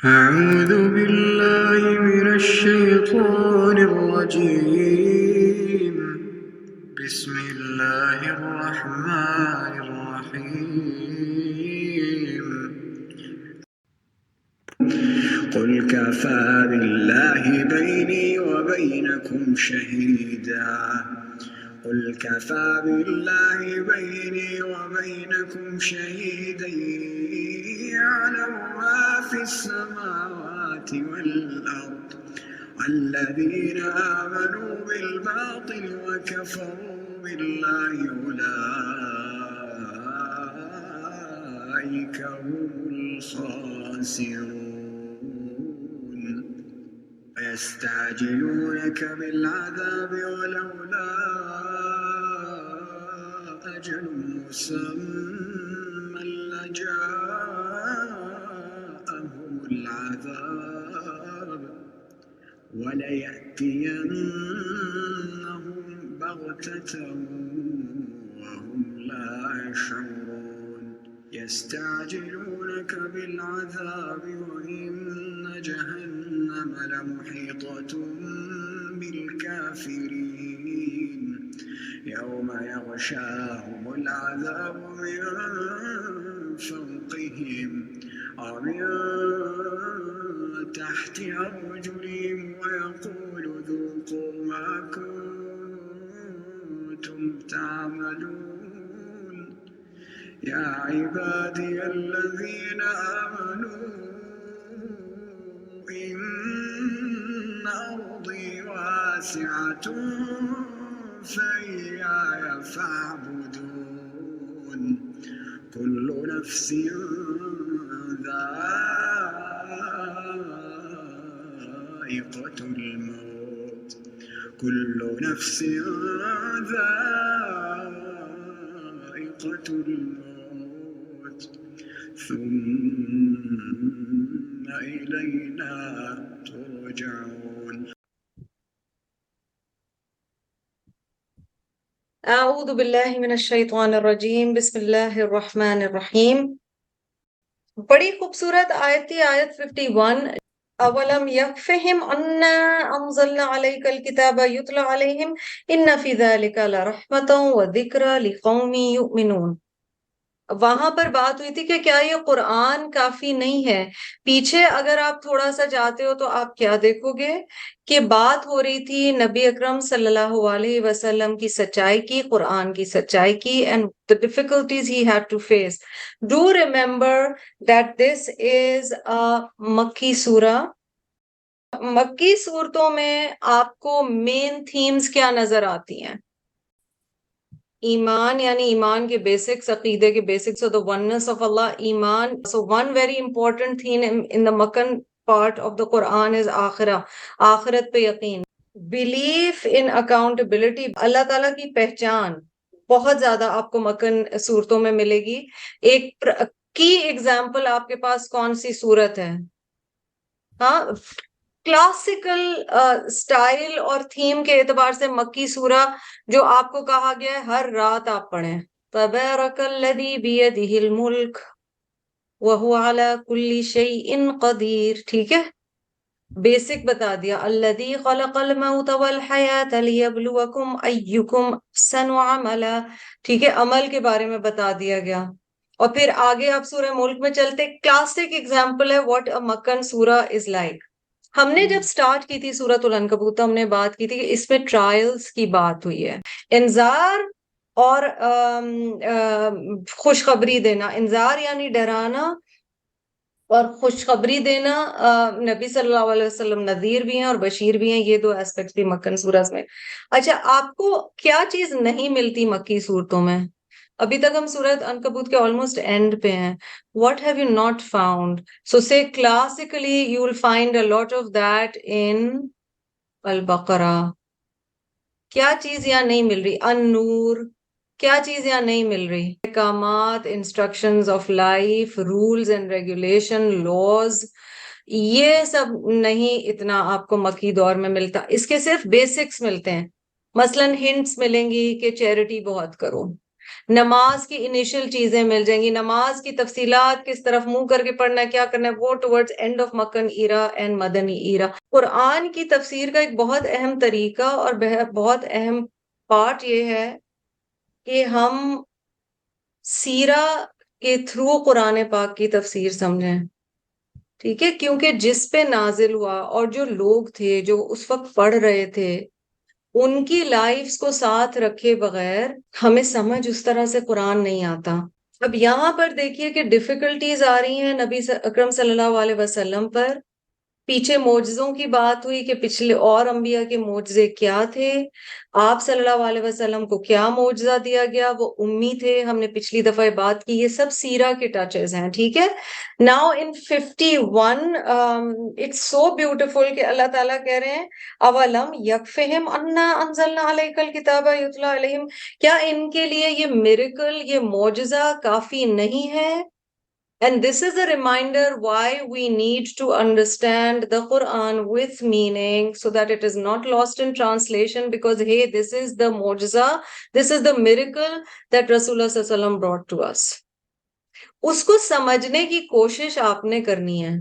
أعوذ بالله من الشيطان الرجيم بسم الله الرحمن الرحيم قل كفى بالله بيني وبينكم شهيدا قل كفى بالله بيني وبينكم شهيدا يعلم ما في السماوات والأرض والذين آمنوا بالباطل وكفروا بالله أولئك هم الخاسرون ويستعجلونك بالعذاب ولولا أجل مسمى لجاءهم العذاب وليأتينهم بغتة وهم لا يشعرون يستعجلونك بالعذاب وإن جهنم لمحيطة بالكافرين يوم يغشاهم العذاب من فوقهم ومن تحت أرجلهم ويقول ذوقوا ما كنتم تعملون يا عبادي الذين آمنوا إن أرضي واسعة فإياي فاعبدون كل نفس ذائقة الموت كل نفس ذائقة الموت ثم إلينا ترجعون. اعوذ باللہ من الشیطان الرجیم بسم اللہ الرحمن الرحیم. بڑی خوبصورت آیت تھی آیت 51. اولم یکفہم انا انزلنا علیک الکتاب یتلی علیہم ان فی ذلک لرحمۃ وذکری لقوم یؤمنون. وہاں پر بات ہوئی تھی کہ کیا یہ قرآن کافی نہیں ہے. پیچھے اگر آپ تھوڑا سا جاتے ہو تو آپ کیا دیکھو گے کہ بات ہو رہی تھی نبی اکرم صلی اللہ علیہ وسلم کی سچائی کی، قرآن کی سچائی کی and the difficulties he had to face. Do remember that this is a مکی سورہ. مکی صورتوں میں آپ کو مین تھیمز کیا نظر آتی ہیں؟ ایمان، یعنی ایمان کے بیسکس، عقیدے کے basics, so the oneness of Allah, ایمان. So one very important theme in the Meccan part of the Quran is آخرہ، آخرت پہ یقین. Belief in accountability، اللہ تعالیٰ کی پہچان بہت زیادہ آپ کو مکن صورتوں میں ملے گی. ایک کی ایگزامپل آپ کے پاس کون سی صورت ہے؟ ہاں، کلاسیکل سٹائل اور تھیم کے اعتبار سے مکی سورہ جو آپ کو کہا گیا ہے ہر رات آپ پڑھیں. تبارک الذی بیدہ الملک وہو علی کل شیء قدیر. ٹھیک ہے، بیسک بتا دیا. الذی خلق الموت والحیاۃ لیبلوکم ایکم احسن عملا. ٹھیک ہے، عمل کے بارے میں بتا دیا گیا. اور پھر آگے آپ سورہ ملک میں چلتے. کلاسک اگزامپل ہے واٹ اے مکن سورہ از لائک. ہم نے جب سٹارٹ کی تھی سورۃ العنکبوت ہم نے بات کی تھی کہ اس میں ٹرائلز کی بات ہوئی ہے. انذار اور خوشخبری دینا. انذار یعنی ڈرانا اور خوشخبری دینا. نبی صلی اللہ علیہ وسلم نذیر بھی ہیں اور بشیر بھی ہیں. یہ دو ایسپیکٹس بھی مکن سورہ میں. اچھا، آپ کو کیا چیز نہیں ملتی مکی صورتوں میں؟ ابھی تک ہم سورۃ عنکبوت کے آلموسٹ اینڈ پہ ہیں. What have you not found? So say classically you will find a lot of that in البقرہ. کیا چیز یہاں نہیں مل رہی؟ النور. کیا چیز یہاں نہیں مل رہی؟ احکامات، instructions of life, rules and regulation, laws. یہ سب نہیں اتنا آپ کو مکی دور میں ملتا. اس کے صرف بیسکس ملتے ہیں. مثلاً ہنٹس ملیں گی کہ چیریٹی بہت کرو. نماز کی انیشل چیزیں مل جائیں گی، نماز کی تفصیلات کس طرف منہ کر کے پڑھنا ہے، کیا کرنا ہے، وہ towards end of Meccan era and Madani era. قرآن کی تفسیر کا ایک بہت اہم طریقہ اور بہت اہم پارٹ یہ ہے کہ ہم سیرہ کے تھرو قرآن پاک کی تفسیر سمجھیں، ٹھیک ہے، کیونکہ جس پہ نازل ہوا اور جو لوگ تھے جو اس وقت پڑھ رہے تھے ان کی لائفز کو ساتھ رکھے بغیر ہمیں سمجھ اس طرح سے قرآن نہیں آتا۔ اب یہاں پر دیکھیے کہ ڈیفیکلٹیز آ رہی ہیں نبی اکرم صلی اللہ علیہ وسلم پر۔ پیچھے معجزوں کی بات ہوئی کہ پچھلے اور انبیاء کے معجزے کیا تھے، آپ صلی اللہ علیہ وسلم کو کیا معجزہ دیا گیا، وہ امی تھے، ہم نے پچھلی دفعہ بات کی، یہ سب سیرہ کے ٹچز ہیں، ٹھیک ہے۔ Now in 51 it's so beautiful کہ اللہ تعالیٰ کہہ رہے ہیں اولم یکفہم انا انزلنا علیک الکتاب یتلی علیہم، کیا ان کے لیے یہ میریکل، یہ معجزہ کافی نہیں ہے؟ And this is a reminder why we need to understand the Quran with meaning so that it is not lost in translation, because hey, this is the mu'jiza, this is the miracle that Rasulullah sallallahu alaihi wasallam brought to us. اس کو سمجھنے کی کوشش آپ نے کرنی ہے،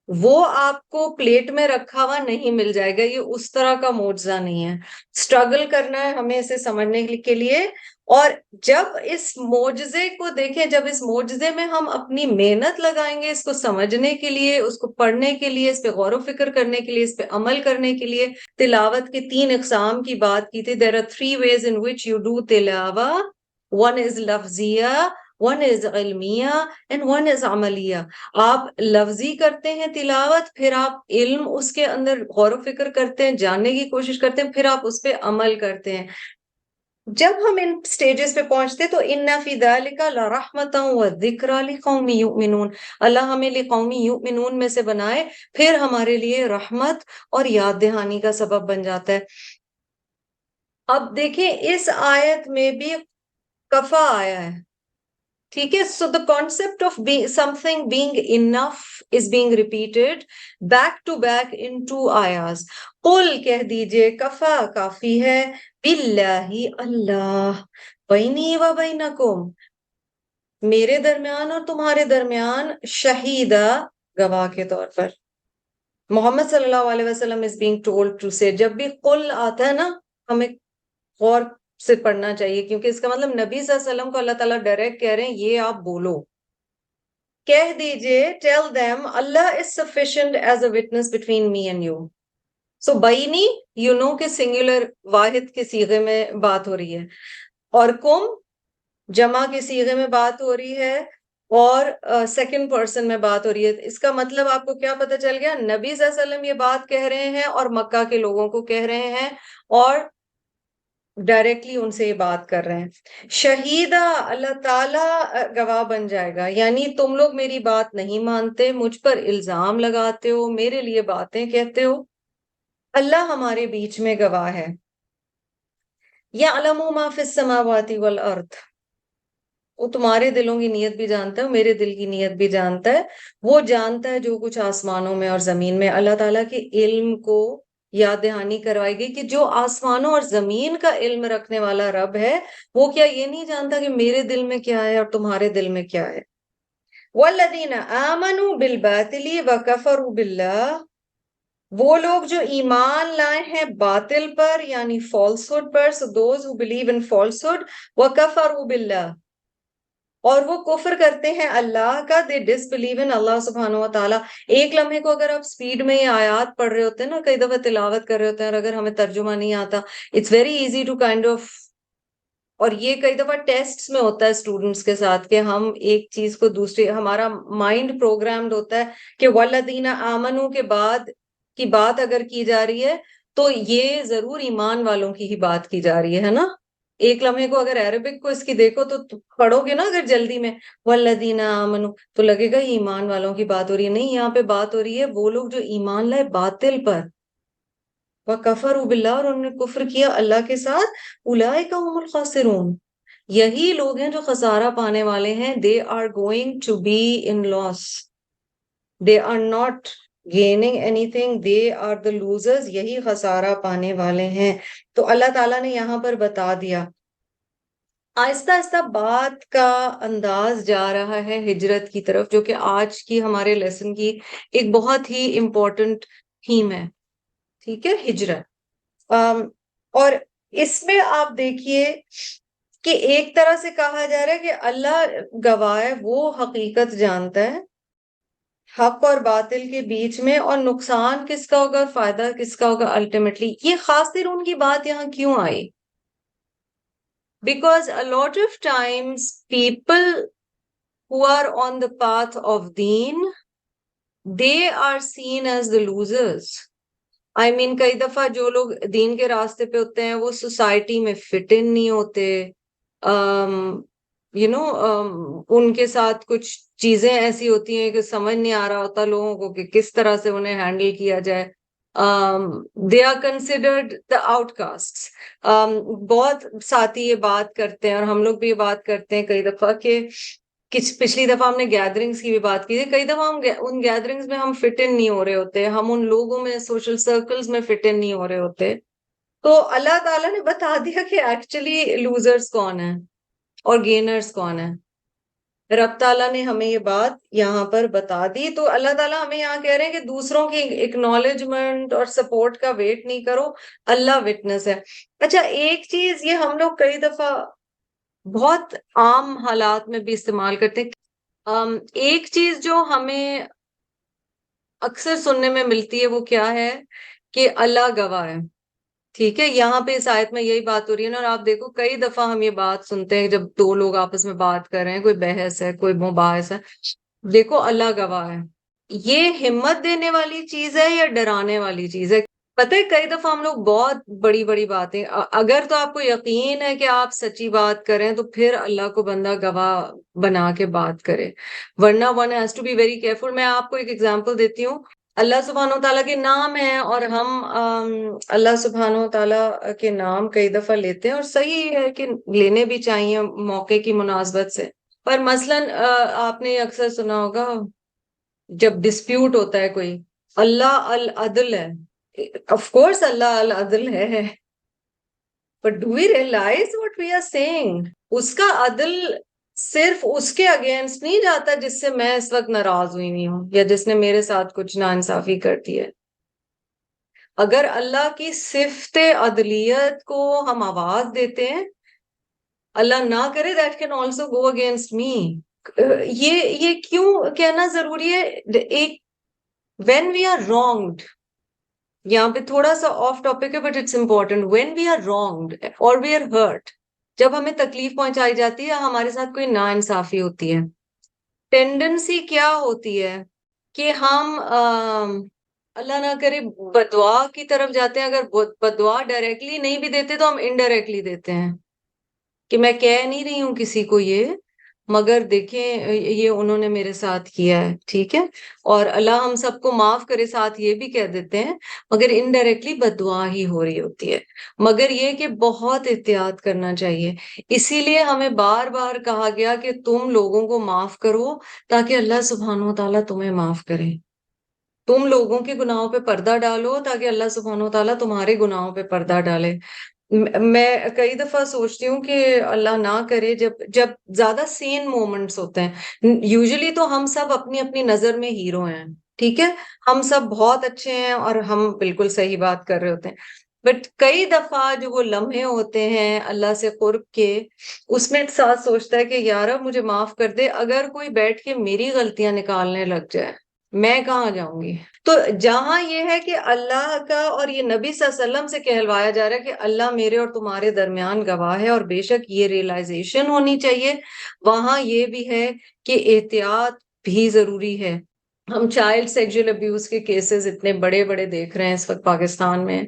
وہ آپ کو پلیٹ میں رکھا ہوا نہیں مل جائے گا، یہ اس طرح کا معجزہ نہیں ہے، اسٹرگل کرنا ہے ہمیں اسے سمجھنے کے لیے۔ اور جب اس معجزے کو دیکھیں، جب اس معجزے میں ہم اپنی محنت لگائیں گے اس کو سمجھنے کے لیے، اس کو پڑھنے کے لیے، اس پہ غور و فکر کرنے کے لیے، اس پہ عمل کرنے کے لیے، تلاوت کے 3 اقسام کی بات کی تھی۔ there are 3 ways in which you do تلاوہ، one is لفظیہ، one is علمیہ and one is عملیہ۔ آپ لفظی کرتے ہیں تلاوت، پھر آپ علم اس کے اندر غور و فکر کرتے ہیں، جاننے کی کوشش کرتے ہیں، پھر آپ اس پہ عمل کرتے ہیں۔ جب ہم ان سٹیجز پہ پہنچتے تو اِنَّ فِي ذَلِكَ لَرَحْمَةً وَذِكْرَىٰ لِقَوْمٍ يُؤْمِنُونَ، اللہ ہمیں لِقَوْمٍ يُؤْمِنُونَ میں سے بنائے، پھر ہمارے لیے رحمت اور یاد دہانی کا سبب بن جاتا ہے۔ اب دیکھیں اس آیت میں بھی کفا آیا ہے، ٹھیک ہے، so the concept of something being enough is being repeated back to back in 2 آیاز۔ قل کہہ دیجئے، کفا کافی ہے، باللہ اللہ، بینی و بینکم میرے درمیان اور تمہارے درمیان، شہیدہ گواہ کے طور پر۔ محمد صلی اللہ علیہ وسلم is being told to say، جب بھی قل آتا ہے نا ہمیں غور سے پڑھنا چاہیے، کیونکہ اس کا مطلب نبی صلی اللہ علیہ وسلم کو اللہ تعالیٰ ڈائریکٹ کہہ رہے ہیں یہ آپ بولو، کہہ دیجئے، tell them Allah is sufficient as a witness between me and you۔ سو بینی یو نو کہ سنگولر واحد کے صیغے میں بات ہو رہی ہے، اور کم جمع کے صیغے میں بات ہو رہی ہے، اور سیکنڈ پرسن میں بات ہو رہی ہے۔ اس کا مطلب آپ کو کیا پتہ چل گیا؟ نبی صلی اللہ علیہ وسلم یہ بات کہہ رہے ہیں اور مکہ کے لوگوں کو کہہ رہے ہیں، اور ڈائریکٹلی ان سے یہ بات کر رہے ہیں۔ شہیدہ، اللہ تعالیٰ گواہ بن جائے گا، یعنی تم لوگ میری بات نہیں مانتے، مجھ پر الزام لگاتے ہو، میرے لیے باتیں کہتے ہو، اللہ ہمارے بیچ میں گواہ ہے۔ یعلم ما فی السماوات والارض، وہ تمہارے دلوں کی نیت بھی جانتا ہے، میرے دل کی نیت بھی جانتا ہے، وہ جانتا ہے جو کچھ آسمانوں میں اور زمین میں۔ اللہ تعالیٰ کے علم کو یاد دہانی کروائی گئی کہ جو آسمانوں اور زمین کا علم رکھنے والا رب ہے، وہ کیا یہ نہیں جانتا کہ میرے دل میں کیا ہے اور تمہارے دل میں کیا ہے؟ وَالَّذِينَ آمَنُوا بِالْبَاطِلِ وَكَفَرُوا بِاللَّهِ، وہ لوگ جو ایمان لائے ہیں باطل پر یعنی falsehood per, so those who believe in falsehood، وَكَفَرُوا بِاللَّهِ، اور وہ کفر کرتے ہیں اللہ کا، they disbelieve in اللہ سبحانہ و تعالیٰ۔ ایک لمحے کو اگر آپ سپیڈ میں یہ آیات پڑھ رہے ہوتے ہیں نا، کئی دفعہ تلاوت کر رہے ہوتے ہیں، اور اگر ہمیں ترجمہ نہیں آتا، it's very easy to kind of، اور یہ کئی دفعہ ٹیسٹس میں ہوتا ہے اسٹوڈنٹس کے ساتھ کہ ہم ایک چیز کو دوسری، ہمارا مائنڈ پروگرامڈ ہوتا ہے کہ والذین آمنو کے بعد کی بات اگر کی جا رہی ہے تو یہ ضرور ایمان والوں کی ہی بات کی جا رہی ہے نا۔ ایک لمحے کو اگر عربک کو اس کی دیکھو تو پڑھو گے نا اگر جلدی میں والذین آمنو تو لگے گا یہ ایمان والوں کی بات ہو رہی ہے، نہیں، یہاں پہ بات ہو رہی ہے وہ لوگ جو ایمان لائے باطل پر، وَكَفَرُوا بِاللَّهِ، اور انہوں نے کفر کیا اللہ کے ساتھ، أُولَئِكَ هُمُ الْخَاسِرُونَ، یہی لوگ ہیں جو خسارہ پانے والے ہیں، they are going to be in loss، they are not gaining anything، they are the losers، یہی خسارہ پانے والے ہیں۔ تو اللہ تعالیٰ نے یہاں پر بتا دیا آہستہ آہستہ بات کا انداز جا رہا ہے ہجرت کی طرف، جو کہ آج کی ہمارے لیسن کی ایک بہت ہی امپورٹنٹ تھیم ہے، ٹھیک ہے، ہجرت۔ اور اس میں آپ دیکھیے کہ ایک طرح سے کہا جا رہا ہے کہ اللہ گواہ ہے، وہ حقیقت جانتا ہے حق اور باطل کے بیچ میں، اور نقصان کس کا ہوگا اور فائدہ کس کا ہوگا الٹیمیٹلی۔ یہ خاص طور ان کی بات یہاں کیوں آئی؟ Because a lot of times people who are on the path of deen, they are seen as the losers. I mean, کئی دفعہ جو لوگ دین کے راستے پہ ہوتے ہیں وہ سوسائٹی میں فٹ ان نہیں ہوتے، ان کے ساتھ کچھ چیزیں ایسی ہوتی ہیں کہ سمجھ نہیں آ رہا ہوتا لوگوں کو کہ کس طرح سے انہیں ہینڈل کیا جائے۔ They are considered the outcast. بہت ساتھی یہ بات کرتے ہیں، اور ہم لوگ بھی یہ بات کرتے ہیں کئی دفعہ کہ پچھلی دفعہ ہم نے گیدرنگز کی بھی بات کی تھی، کئی دفعہ ہم ان گیدرنگز میں ہم فٹ ان نہیں ہو رہے ہوتے، ہم ان لوگوں میں سوشل سرکلز میں فٹ ان نہیں ہو رہے ہوتے، تو اللہ تعالیٰ نے بتا دیا کہ ایکچولی لوزرز کون ہیں اور گینرز کون ہیں۔ رب تعالیٰ نے ہمیں یہ بات یہاں پر بتا دی، تو اللہ تعالیٰ ہمیں یہاں کہہ رہے ہیں کہ دوسروں کی اکنالجمنٹ اور سپورٹ کا ویٹ نہیں کرو، اللہ وٹنس ہے۔ اچھا، ایک چیز یہ ہم لوگ کئی دفعہ بہت عام حالات میں بھی استعمال کرتے ہیں، ایک چیز جو ہمیں اکثر سننے میں ملتی ہے وہ کیا ہے کہ اللہ گواہ ہے، ٹھیک ہے، یہاں پہ اس آیت میں یہی بات ہو رہی ہے نا۔ اور آپ دیکھو کئی دفعہ ہم یہ بات سنتے ہیں جب دو لوگ آپس میں بات کر رہے ہیں، کوئی بحث ہے، کوئی مباحث ہے، دیکھو اللہ گواہ ہے۔ یہ ہمت دینے والی چیز ہے یا ڈرانے والی چیز ہے؟ پتہ ہے کئی دفعہ ہم لوگ بہت بڑی بڑی باتیں، اگر تو آپ کو یقین ہے کہ آپ سچی بات کریں تو پھر اللہ کو بندہ گواہ بنا کے بات کرے، ورنہ one has to be very careful. میں آپ کو ایک ایگزامپل دیتی ہوں۔ اللہ سبحانہ و تعالیٰ کے نام ہیں، اور ہم اللہ سبحانہ و تعالیٰ کے نام کئی دفعہ لیتے ہیں، اور صحیح ہے کہ لینے بھی چاہیے موقع کی مناسبت سے، پر مثلاً آپ نے اکثر سنا ہوگا جب ڈسپیوٹ ہوتا ہے کوئی، اللہ العدل ہے، آف کورس اللہ العدل ہے، but do we realize what we are saying؟ اس کا عدل صرف اس کے اگینسٹ نہیں جاتا جس سے میں اس وقت ناراض ہوئی نہیں ہوں یا جس نے میرے ساتھ کچھ ناانصافی کر دی ہے۔ اگر اللہ کی صفت عدلیت کو ہم آواز دیتے ہیں، اللہ نہ کرے that can also go against me۔ یہ کیوں کہنا ضروری ہے؟ ایک when we are wronged، یہاں پہ تھوڑا سا آف ٹاپک ہے but it's important, when we are wronged or we are hurt، جب ہمیں تکلیف پہنچائی جاتی ہے، ہمارے ساتھ کوئی ناانصافی ہوتی ہے، ٹینڈنسی کیا ہوتی ہے کہ ہم اللہ نہ کرے بدعا کی طرف جاتے ہیں۔ اگر بدعا ڈائریکٹلی نہیں بھی دیتے تو ہم انڈائریکٹلی دیتے ہیں کہ میں کہہ نہیں رہی ہوں کسی کو یہ، مگر دیکھیں یہ انہوں نے میرے ساتھ کیا ہے، ٹھیک ہے، اور اللہ ہم سب کو معاف کرے، ساتھ یہ بھی کہہ دیتے ہیں، مگر انڈائریکٹلی بد دعا ہی ہو رہی ہوتی ہے۔ مگر یہ کہ بہت احتیاط کرنا چاہیے، اسی لیے ہمیں بار بار کہا گیا کہ تم لوگوں کو معاف کرو تاکہ اللہ سبحانہ و تعالیٰ تمہیں معاف کرے، تم لوگوں کے گناہوں پہ پردہ ڈالو تاکہ اللہ سبحانہ و تعالیٰ تمہارے گناہوں پہ پردہ ڈالے۔ میں کئی دفعہ سوچتی ہوں کہ اللہ نہ کرے جب زیادہ سین مومنٹس ہوتے ہیں، یوزلی تو ہم سب اپنی اپنی نظر میں ہیرو ہیں، ٹھیک ہے، ہم سب بہت اچھے ہیں اور ہم بالکل صحیح بات کر رہے ہوتے ہیں، بٹ کئی دفعہ جو وہ لمحے ہوتے ہیں اللہ سے قرب کے، اس میں ساتھ سوچتا ہے کہ یارا مجھے معاف کر دے، اگر کوئی بیٹھ کے میری غلطیاں نکالنے لگ جائے میں کہاں جاؤں گی؟ تو جہاں یہ ہے کہ اللہ کا اور یہ نبی صلی اللہ علیہ وسلم سے کہلوایا جا رہا ہے کہ اللہ میرے اور تمہارے درمیان گواہ ہے، اور بے شک یہ ریئلائزیشن ہونی چاہیے، وہاں یہ بھی ہے کہ احتیاط بھی ضروری ہے۔ ہم چائلڈ سیکشل ابیوز کے کیسز اتنے بڑے بڑے دیکھ رہے ہیں اس وقت پاکستان میں،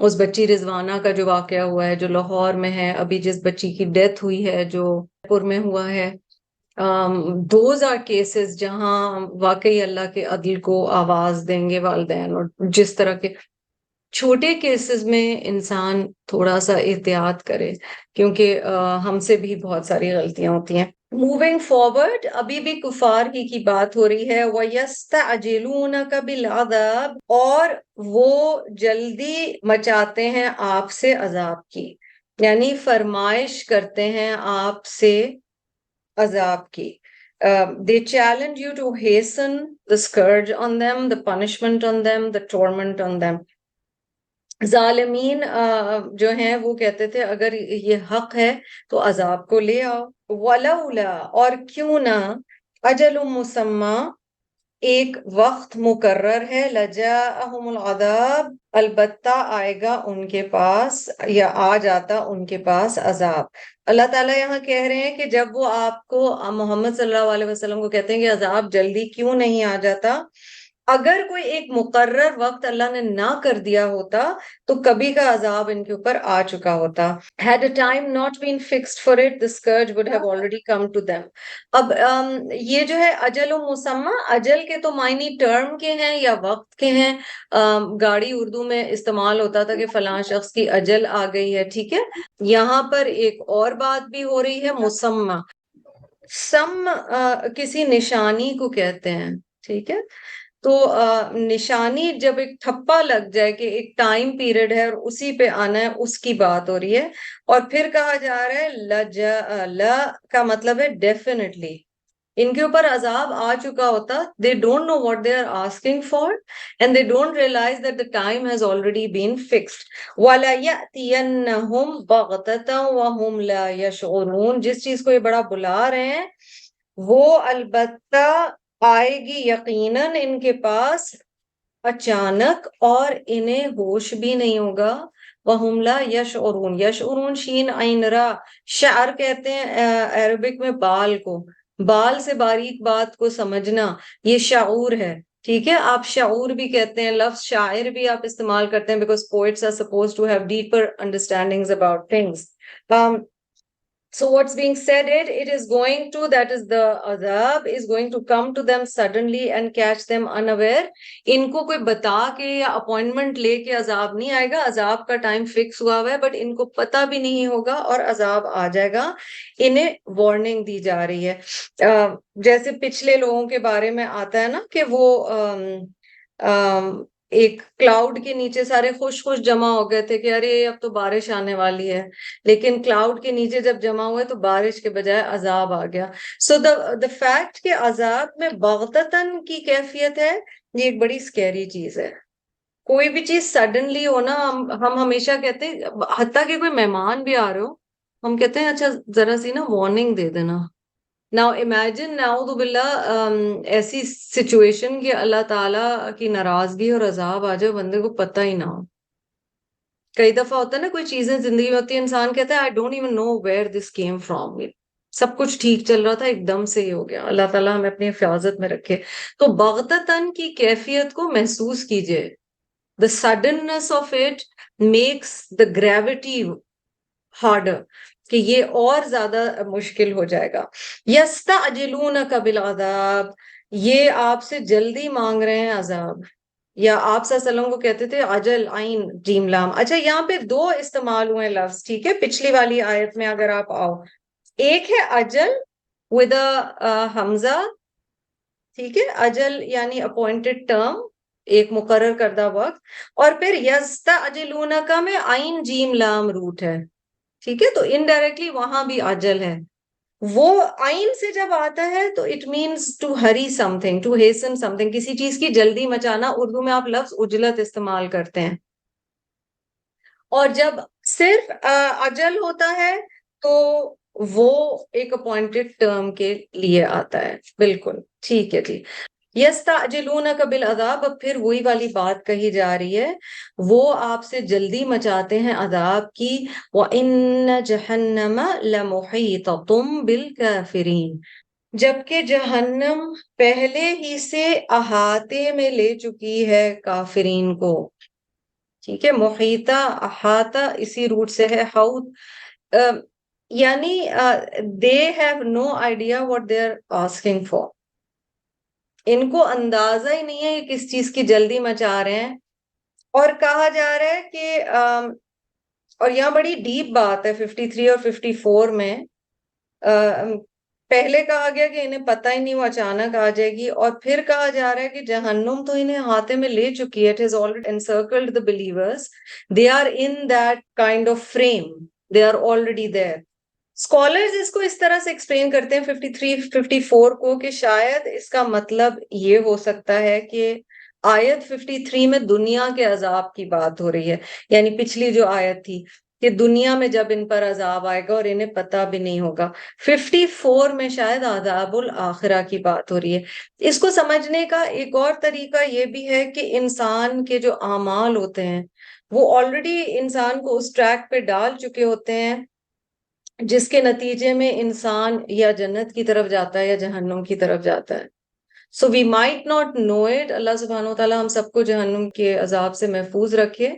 اس بچی رضوانہ کا جو واقعہ ہوا ہے جو لاہور میں ہے، ابھی جس بچی کی ڈیتھ ہوئی ہے جو پور میں ہوا ہے، دوز آر کیسز جہاں واقعی اللہ کے عدل کو آواز دیں گے والدین، اور جس طرح کے چھوٹے کیسز میں انسان تھوڑا سا احتیاط کرے، کیونکہ ہم سے بھی بہت ساری غلطیاں ہوتی ہیں۔ موونگ فارورڈ، ابھی بھی کفار ہی کی بات ہو رہی ہے، وَيَسْتَعْجِلُونَكَ بِالْعَذَابِ، اور وہ جلدی مچاتے ہیں آپ سے عذاب کی۔ یعنی فرمائش کرتے ہیں آپ سے عذاب کی. They challenge you to hasten the scourge on them, the punishment on them, the torment on them. ظالمین جو ہیں وہ کہتے تھے اگر یہ حق ہے تو عذاب کو لے آؤ. وَلَوْلَا اور کیوں نہ اجل مسمى ایک وقت مقرر ہے لَجَاءَهُمُ الْعَذَابُ البتہ آئے گا ان کے پاس یا آ جاتا ان کے پاس عذاب. اللہ تعالیٰ یہاں کہہ رہے ہیں کہ جب وہ آپ کو محمد صلی اللہ علیہ وسلم کو کہتے ہیں کہ عذاب جلدی کیوں نہیں آ جاتا، اگر کوئی ایک مقرر وقت اللہ نے نہ کر دیا ہوتا تو کبھی کا عذاب ان کے اوپر آ چکا ہوتا. Had a time not been fixed for it, the scourge would have already come to them. اب یہ جو ہے اجل و مسمى، اجل کے تو معنی ٹرم کے ہیں یا وقت کے ہیں. گاڑی اردو میں استعمال ہوتا تھا کہ فلاں شخص کی اجل آ گئی ہے، ٹھیک ہے. یہاں پر ایک اور بات بھی ہو رہی ہے مسمى. سم کسی نشانی کو کہتے ہیں، ٹھیک ہے. تو نشانی جب ایک ٹھپا لگ جائے کہ ایک ٹائم پیریڈ ہے اور اسی پہ آنا ہے، اس کی بات ہو رہی ہے. اور پھر کہا جا رہا ہے لا کا مطلب ہے ڈیفینیٹلی ان کے اوپر عذاب آ چکا ہوتا. they don't know what they are asking for and they don't realize that the time has already been fixed. وَلَيَأْتِيَنَّهُمْ بَغْتَةً وَهُمْ لَا يَشْعُرُونَ، جس چیز کو یہ بڑا بلا رہے ہیں وہ البتہ آئے گی یقیناً ان کے پاس اچانک اور انہیں ہوش بھی نہیں ہوگا. وَهُمْ لَا يَشْعُرُونَ، یشعرون شین عین را. شعر کہتے ہیں عربک میں بال کو، بال سے باریک بات کو سمجھنا، یہ شعور ہے، ٹھیک ہے. آپ شعور بھی کہتے ہیں، لفظ شاعر بھی آپ استعمال کرتے ہیں because poets are supposed to have deeper understandings about things. So what's being said it is going to, that is the azab is going to come to them suddenly and catch them unaware. ان کو کوئی بتا کے یا appointment لے کے عذاب نہیں آئے گا، عذاب کا ٹائم فکس ہوا ہوا ہے بٹ ان کو پتہ بھی نہیں ہوگا اور عذاب آ جائے گا. انہیں وارننگ دی جا رہی ہے. جیسے پچھلے لوگوں کے بارے میں آتا ہے نا کہ وہ ایک کلاؤڈ کے نیچے سارے خوش خوش جمع ہو گئے تھے کہ ارے اب تو بارش آنے والی ہے، لیکن کلاؤڈ کے نیچے جب جمع ہوئے تو بارش کے بجائے عذاب آ گیا. سو the fact کہ عذاب میں بغتتاً کی کیفیت ہے، یہ ایک بڑی سکیری چیز ہے. کوئی بھی چیز سڈنلی ہونا، ہم ہمیشہ کہتے ہیں، حتیٰ کہ کوئی مہمان بھی آ رہے ہو ہم کہتے ہیں اچھا ذرا سی نا وارننگ دے دینا. Now imagine نعوذ باللہ ایسی سچویشن کہ اللہ تعالیٰ کی ناراضگی اور عذاب آ جائے بندے کو پتہ ہی نہ ہو. کئی دفعہ ہوتا ہے نا کوئی چیزیں زندگی میں ہوتی ہے انسان کہتا ہے I don't even know where this came from. سب کچھ ٹھیک چل رہا تھا ایک دم سے ہی ہو گیا. اللہ تعالیٰ ہمیں اپنی حفاظت میں رکھے. تو بغتتاً کی کیفیت کو محسوس کیجئے. The suddenness of it makes the gravity harder، کہ یہ اور زیادہ مشکل ہو جائے گا. یستعجلونک بالعذاب، یہ آپ سے جلدی مانگ رہے ہیں عذاب. یا آپ صلی اللہ علیہ وسلم کو کہتے تھے عجل عین جیم لام. اچھا یہاں پہ دو استعمال ہوئے لفظ، ٹھیک ہے. پچھلی والی آیت میں اگر آپ آؤ، ایک ہے اجل with a حمزہ، ٹھیک ہے. اجل یعنی اپوائنٹڈ ٹرم، ایک مقرر کردہ وقت. اور پھر یستعجلونک میں عین جیم لام روٹ ہے، ٹھیک ہے. تو انڈائریکٹلی وہاں بھی اجل ہے. وہ عین سے جب آتا ہے تو it means to hurry something, to hasten something, کسی چیز کی جلدی مچانا. اردو میں آپ لفظ عجلت استعمال کرتے ہیں. اور جب صرف اجل ہوتا ہے تو وہ ایک اپوائنٹڈ ٹرم کے لیے آتا ہے. بالکل ٹھیک ہے جی. یستعجلونک بالعذاب، اب پھر وہی والی بات کہی جا رہی ہے، وہ آپ سے جلدی مچاتے ہیں عذاب کی. وَإِنَّ جَهَنَّمَ لَمُحِيطَةٌ بِالْكَافِرِينَ، جبکہ جہنم پہلے ہی سے احاطے میں لے چکی ہے کافرین کو. ٹھیک ہے. محیطہ احاطہ اسی روٹ سے ہے حوت، یعنی they have no idea what they are asking for. ان کو اندازہ ہی نہیں ہے یہ کس چیز کی جلدی مچا رہے ہیں. اور کہا جا رہا ہے کہ اور یہاں بڑی ڈیپ بات ہے 53 اور 54 میں. پہلے کہا گیا کہ انہیں پتہ ہی نہیں وہ اچانک آ جائے گی، اور پھر کہا جا رہا ہے کہ جہنم تو انہیں ہاتھے میں لے چکی ہے. It has already encircled the believers. They are in that kind of frame. They are already there. Scholars اس کو اس طرح سے ایکسپلین کرتے ہیں 53 54 کو کہ شاید اس کا مطلب یہ ہو سکتا ہے کہ آیت 53 میں دنیا کے عذاب کی بات ہو رہی ہے، یعنی پچھلی جو آیت تھی کہ دنیا میں جب ان پر عذاب آئے گا اور انہیں پتہ بھی نہیں ہوگا، 54 میں شاید عذاب الآخرہ کی بات ہو رہی ہے۔ اس کو سمجھنے کا ایک اور طریقہ یہ بھی ہے کہ انسان کے جو اعمال ہوتے ہیں وہ آلریڈی انسان کو اس ٹریک پہ ڈال چکے ہوتے ہیں جس کے نتیجے میں انسان یا جنت کی طرف جاتا ہے یا جہنم کی طرف جاتا ہے۔ So we might not know it, اللہ سبحانہ و تعالیٰ ہم سب کو جہنم کے عذاب سے محفوظ رکھے۔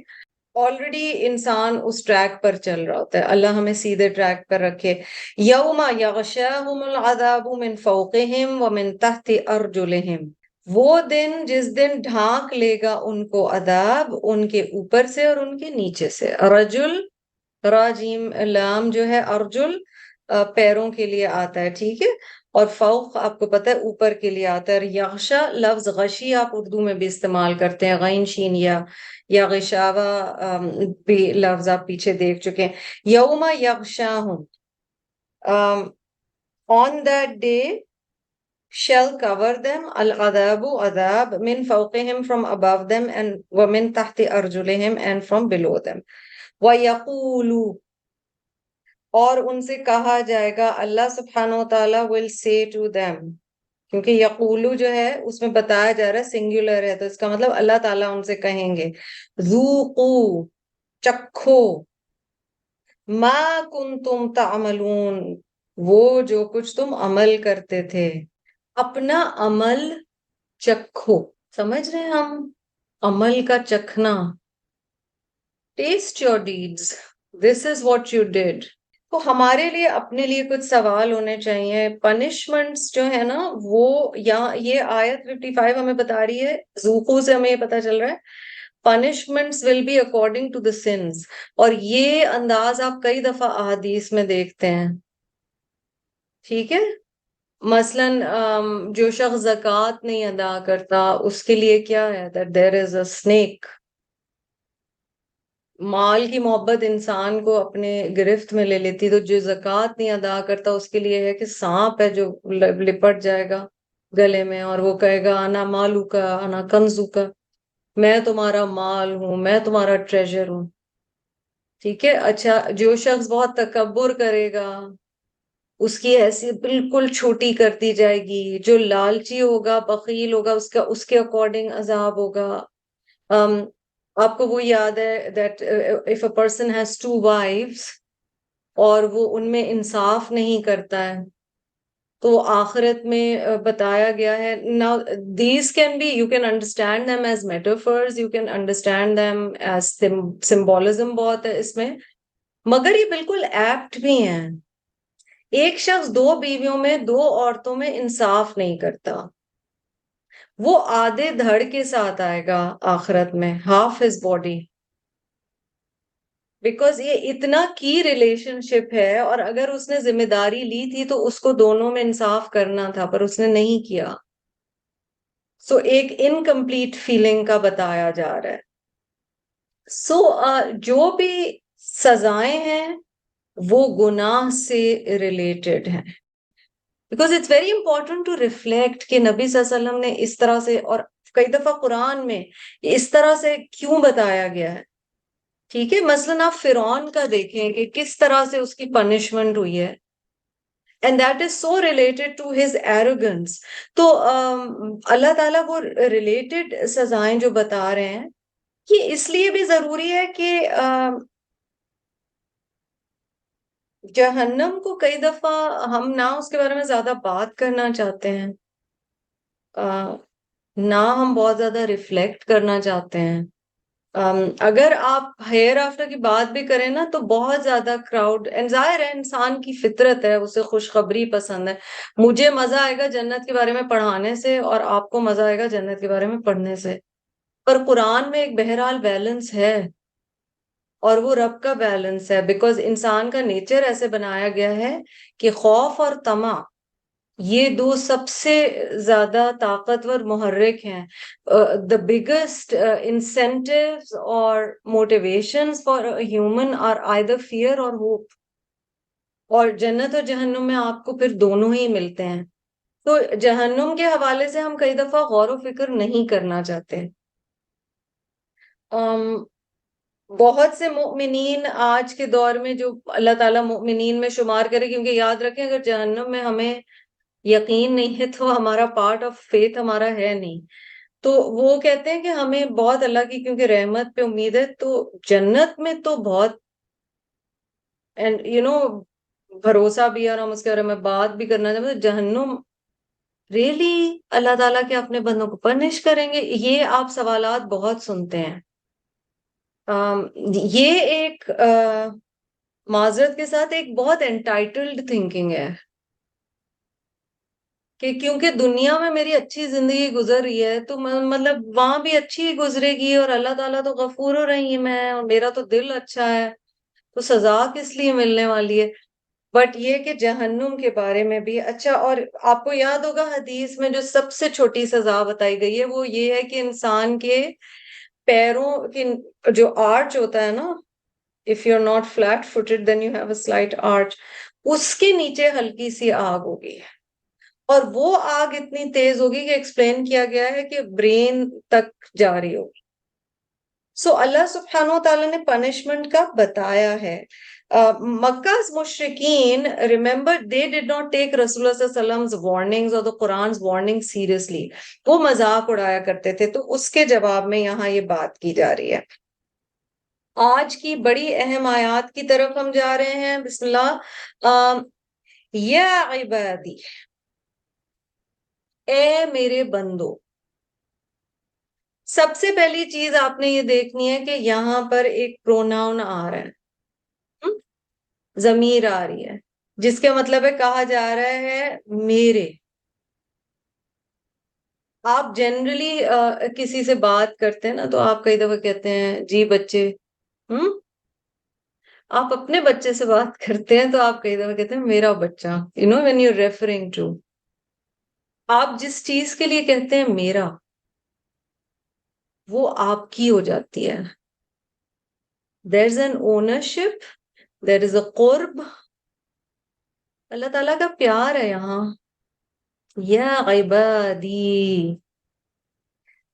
آلریڈی انسان اس ٹریک پر چل رہا ہوتا ہے، اللہ ہمیں سیدھے ٹریک پر رکھے۔ یوم یغشاہم العذاب من فوقہم ومن تحت ارجلہم، وہ دن جس دن ڈھانک لے گا ان کو عذاب ان کے اوپر سے اور ان کے نیچے سے۔ رجل، راجیم لام جو ہے ارجل پیروں کے لیے آتا ہے، ٹھیک ہے، اور فوق آپ کو پتہ ہے اوپر کے لیے آتا ہے۔ یغشا لفظ غشی آپ اردو میں بھی استعمال کرتے ہیں، غین شین یا غشاوہ بھی لفظ آپ پیچھے دیکھ چکے ہیں۔ یوم یغشاہم، on that day shall cover them العذاب عذاب من فوقهم from above them and ومن تحت ارجلهم and from below them۔ وَيَقُولُ، اور ان سے کہا جائے گا، اللہ سبحانہ و تعالیٰ will say to them، کیونکہ یقولو جو ہے اس میں بتایا جا رہا ہے سنگولر ہے، تو اس کا مطلب اللہ تعالیٰ ان سے کہیں گے ذوقوا، چکھو، ما کنتم تعملون، وہ جو کچھ تم عمل کرتے تھے، اپنا عمل چکھو۔ سمجھ رہے ہیں ہم عمل کا چکھنا، taste your deeds, this is what you did۔ تو ہمارے لیے اپنے لیے کچھ سوال ہونے چاہیے۔ پنشمنٹس جو ہے نا وہ یہ آیت 55 ہمیں بتا رہی ہے، ذوقو سے ہمیں یہ پتا چل رہا ہے punishments will be according to the sins، اور یہ انداز آپ کئی دفعہ احادیث میں دیکھتے ہیں، ٹھیک ہے۔ مثلاً جو شخص زکوٰۃ نہیں ادا کرتا اس کے لیے کیا ہے that there is a snake۔ مال کی محبت انسان کو اپنے گرفت میں لے لیتی، تو جو زکوٰۃ نہیں ادا کرتا اس کے لیے ہے کہ سانپ ہے جو لپٹ جائے گا گلے میں اور وہ کہے گا انا مالو کا انا کنزو کا، میں تمہارا مال ہوں، میں تمہارا ٹریجر ہوں، ٹھیک ہے۔ اچھا، جو شخص بہت تکبر کرے گا اس کی حیثیت بالکل چھوٹی کرتی جائے گی، جو لالچی ہوگا بخیل ہوگا اس کے اکارڈنگ عذاب ہوگا۔ آپ کو وہ یاد ہے that if a person has 2 wives اور وہ ان میں انصاف نہیں کرتا ہے تو آخرت میں بتایا گیا ہے۔ Now these can be, you can understand them as metaphors, you can understand them as symbolism بہت ہے اس میں، مگر یہ بالکل ایپٹ بھی ہیں۔ ایک شخص 2 بیویوں میں 2 عورتوں میں انصاف نہیں کرتا، وہ آدھے دھڑ کے ساتھ آئے گا آخرت میں، half his body، بیکاز یہ اتنا کی ریلیشن شپ ہے، اور اگر اس نے ذمہ داری لی تھی تو اس کو دونوں میں انصاف کرنا تھا پر اس نے نہیں کیا۔ سو ایک انکمپلیٹ فیلنگ کا بتایا جا رہا ہے۔ سو جو بھی سزائیں ہیں وہ گناہ سے ریلیٹڈ ہیں، because it's very important to reflect کہ نبی صلی اللہ علیہ وسلم نے اس طرح سے، اور کئی دفعہ قرآن میں اس طرح سے کیوں بتایا گیا ہے، ٹھیک ہے۔ مثلاً آپ فرعون کا دیکھیں کہ کس طرح سے اس کی پنشمنٹ ہوئی ہے، and that is so related to his arrogance۔ تو اللہ تعالیٰ وہ ریلیٹڈ سزائیں جو بتا رہے ہیں یہ اس لیے بھی ضروری ہے کہ جہنم کو کئی دفعہ ہم نہ اس کے بارے میں زیادہ بات کرنا چاہتے ہیں، نہ ہم بہت زیادہ ریفلیکٹ کرنا چاہتے ہیں۔ اگر آپ ہیئر آفٹر کی بات بھی کریں نا تو بہت زیادہ کراؤڈ، ظاہر ہے انسان کی فطرت ہے، اسے خوشخبری پسند ہے۔ مجھے مزہ آئے گا جنت کے بارے میں پڑھانے سے اور آپ کو مزہ آئے گا جنت کے بارے میں پڑھنے سے، پر قرآن میں ایک بہرحال بیلنس ہے، اور وہ رب کا بیلنس ہے، بیکاز انسان کا نیچر ایسے بنایا گیا ہے کہ خوف اور طمع یہ دو سب سے زیادہ طاقتور محرک ہیں. The biggest incentives or motivations for a human are either fear or hope. اور جنت اور جہنم میں آپ کو پھر دونوں ہی ملتے ہیں. تو جہنم کے حوالے سے ہم کئی دفعہ غور و فکر نہیں کرنا چاہتے. بہت سے مؤمنین آج کے دور میں جو اللہ تعالیٰ مؤمنین میں شمار کرے، کیونکہ یاد رکھیں اگر جہنم میں ہمیں یقین نہیں ہے تو ہمارا پارٹ آف فیتھ ہمارا ہے نہیں. تو وہ کہتے ہیں کہ ہمیں بہت اللہ کی کیونکہ رحمت پہ امید ہے، تو جنت میں تو بہت بھروسہ بھی ہے، اور ہم اس کے بارے میں بات بھی کرنا چاہتے ہیں. جہنم ریئلی اللہ تعالیٰ کے اپنے بندوں کو پنش کریں گے؟ یہ آپ سوالات بہت سنتے ہیں. یہ ایک معذرت کے ساتھ ایک بہت انٹائٹلڈ تھنکنگ ہے کہ کیونکہ دنیا میں میری اچھی زندگی گزر رہی ہے تو مطلب وہاں بھی اچھی گزرے گی، اور اللہ تعالیٰ تو غفور الرحیم ہے اور میرا تو دل اچھا ہے، تو سزا کس لیے ملنے والی ہے. بٹ یہ کہ جہنم کے بارے میں بھی اچھا. اور آپ کو یاد ہوگا حدیث میں جو سب سے چھوٹی سزا بتائی گئی ہے وہ یہ ہے کہ انسان کے پیروں کی جو آرچ ہوتا ہے نا، if you're not flat footed then you have a slight arch، اس کے نیچے ہلکی سی آگ ہوگی، اور وہ آگ اتنی تیز ہوگی کہ ایکسپلین کیا گیا ہے کہ برین تک جا رہی ہوگی. سو اللہ سبحانہ و تعالیٰ نے پنشمنٹ کا بتایا ہے. مکہ's مشرکین remember they did not take رسول اللہ صلی اللہ علیہ وسلم's warnings or the Quran's warnings seriously. وہ مذاق اڑایا کرتے تھے. تو اس کے جواب میں یہاں یہ بات کی جا رہی ہے. آج کی بڑی اہم آیات کی طرف ہم جا رہے ہیں. بسم اللہ. یا عبادی، اے میرے بندو. سب سے پہلی چیز آپ نے یہ دیکھنی ہے کہ یہاں پر ایک پروناؤن آ رہا ہے، ضمیر آ رہی ہے، جس کا مطلب ہے کہا جا رہا ہے میرے. آپ جنرلی کسی سے بات کرتے ہیں نا تو آپ کئی دفعہ کہتے ہیں جی بچے. آپ اپنے بچے سے بات کرتے ہیں تو آپ کئی دفعہ کہتے ہیں میرا بچہ. when you're referring to، آپ جس چیز کے لیے کہتے ہیں میرا، وہ آپ کی ہو جاتی ہے. There's an ownership, there is a قرب. اللہ تعالیٰ کا پیار ہے یہاں. یا عبادی.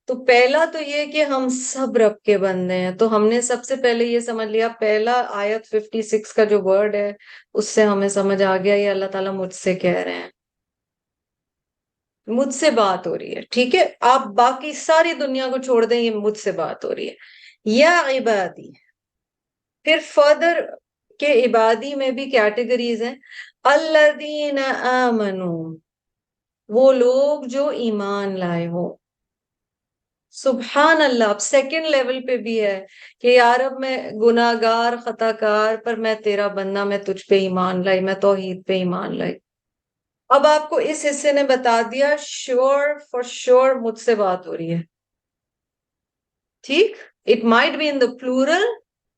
تو پہلا تو یہ کہ ہم سب رب کے بندے ہیں. تو ہم نے سب سے پہلے یہ سمجھ لیا، پہلا آیت 56 کا جو ورڈ ہے اس سے ہمیں سمجھ آ گیا یہ اللہ تعالیٰ مجھ سے کہہ رہے ہیں، مجھ سے بات ہو رہی ہے. ٹھیک ہے، آپ باقی ساری دنیا کو چھوڑ دیں، یہ مجھ سے بات ہو رہی ہے. یا عبادی. پھر فردر کے عبادی میں بھی کیٹیگریز ہیں. الذین آمنوا، وہ لوگ جو ایمان لائے ہو. سبحان اللہ. اب سیکنڈ لیول پہ بھی ہے کہ یار اب میں گناہ گار خطا کار، پر میں تیرا بندہ، میں تجھ پہ ایمان لائی، میں توحید پہ ایمان لائی. اب آپ کو اس حصے نے بتا دیا شیور فار شیور مجھ سے بات ہو رہی ہے. ٹھیک، it might be in the plural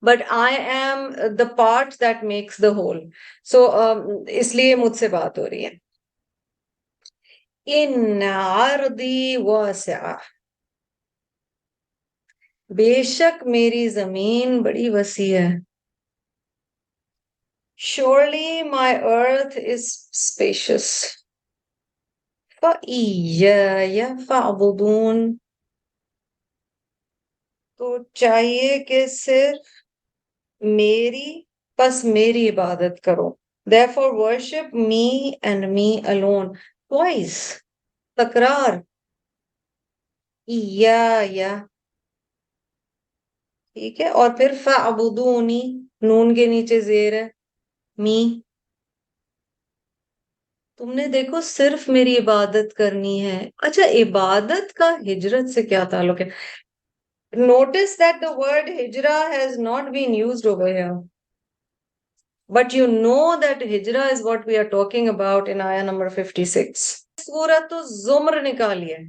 but I am the part that makes the whole. سو اس لیے مجھ سے بات ہو رہی ہے. ان عرضی واسعہ، بے شک میری زمین بڑی وسیع ہے. Surely my earth is spacious. فَإِيَّايَ فَاعْبُدُونِ، تو چاہیے کہ صرف میری، پس میری عبادت کرو. Therefore worship me and me alone. Twice. تکرار. ایایا. ٹھیک ہے، اور پھر فَاعْبُدُونِ، نون کے نیچے زیر ہے، می. تم نے دیکھو صرف میری عبادت کرنی ہے. اچھا، عبادت کا ہجرت سے کیا تعلق ہے؟ Notice that the word hijrah has not been used over here. But you know that hijrah is what we are talking about in ayah number 56. Surah Az-Zumr nikaliye.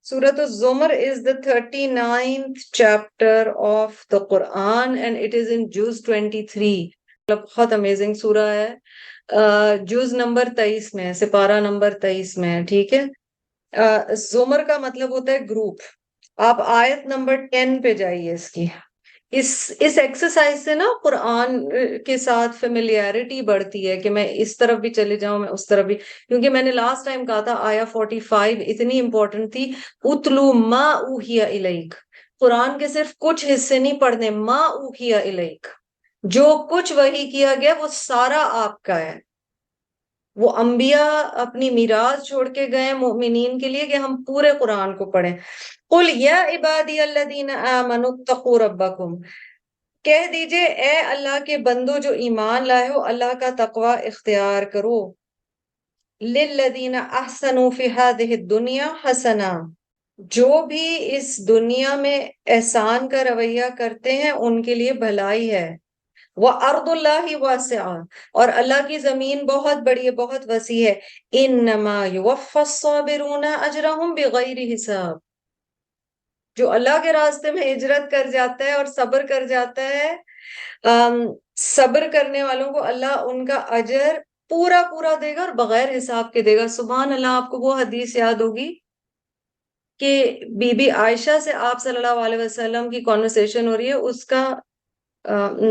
Surah Az-Zumr is the 39th chapter of the Quran and it is in Juz 23. بہت amazing surah ہے. جز number 23 میں، سپارہ number 23 میں ہے، ٹھیک ہے. زمر کا مطلب ہوتا ہے گروپ. آپ آیت نمبر 10 پہ جائیے. اس کی اس ایکسرسائز سے نا قرآن کے ساتھ فیملیرٹی بڑھتی ہے کہ میں اس طرف بھی چلے جاؤں، میں اس طرف بھی. کیونکہ میں نے لاسٹ ٹائم کہا تھا آیا 45 اتنی امپورٹنٹ تھی. اتلو ما اوحی الیک، قرآن کے صرف کچھ حصے نہیں پڑھنے. ما اوحی الیک، جو کچھ وحی کیا گیا وہ سارا آپ کا ہے. وہ انبیاء اپنی میراث چھوڑ کے گئے مومنین کے لیے کہ ہم پورے قرآن کو پڑھیں. قل یا عبادی الذین آمنوا اتقوا ربکم، کہہ دیجئے اے اللہ کے بندو جو ایمان لائے ہو، اللہ کا تقوی اختیار کرو. للذین احسنوا فی ہذہ الدنیا حسنہ، جو بھی اس دنیا میں احسان کا رویہ کرتے ہیں ان کے لیے بھلائی ہے. وَأَرْضُ اللَّهِ وَاسِعَةٌ، اور اللہ کی زمین بہت بڑی ہے، بہت وسیع ہے. إِنَّمَا يُوَفَّى الصَّابِرُونَ أَجْرَهُمْ بِغَيْرِ حساب، جو اللہ کے راستے میں ہجرت کر جاتا ہے اور صبر کر جاتا ہے، صبر کرنے والوں کو اللہ ان کا اجر پورا پورا دے گا اور بغیر حساب کے دے گا. سبحان اللہ. آپ کو وہ حدیث یاد ہوگی کہ بی بی عائشہ سے آپ صلی اللہ علیہ وسلم کی کانورسیشن ہو رہی ہے. اس کا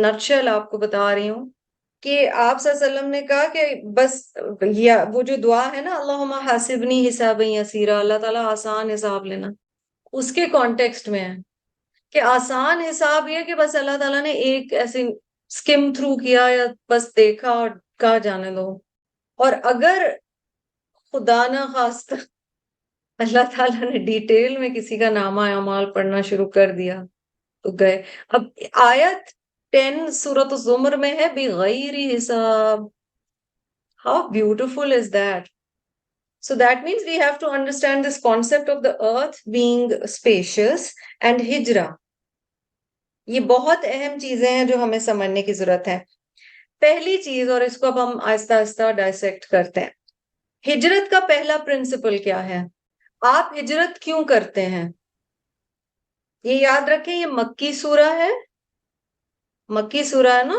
نٹشل آپ کو بتا رہی ہوں کہ آپ صلی اللہ علیہ وسلم نے کہا کہ بس یا وہ جو دعا ہے نا، اللہم حاسبنی حسابا یسیرا، اللہ تعالیٰ آسان حساب لینا، اس کے کانٹیکسٹ میں ہے کہ آسان حساب یہ کہ بس اللہ تعالیٰ نے ایک ایسے سکم تھرو کیا یا بس دیکھا اور کہا جانے دو. اور اگر خدا نہ خواستہ اللہ تعالیٰ نے ڈیٹیل میں کسی کا نامہ اعمال پڑھنا شروع کر دیا تو گئے. اب آیت 10 سورۃ الزمر میں ہے بغیر حساب. How beautiful is that? So that means we have to understand this concept of the earth being spacious and hijra. یہ بہت اہم چیزیں ہیں جو ہمیں سمجھنے کی ضرورت ہے. پہلی چیز، اور اس کو اب ہم آہستہ آہستہ ڈائسیکٹ کرتے ہیں، ہجرت کا پہلا پرنسپل کیا ہے؟ آپ ہجرت کیوں کرتے ہیں؟ یہ یاد رکھیں، یہ مکی سورہ ہے، مکی سورہ ہے نا،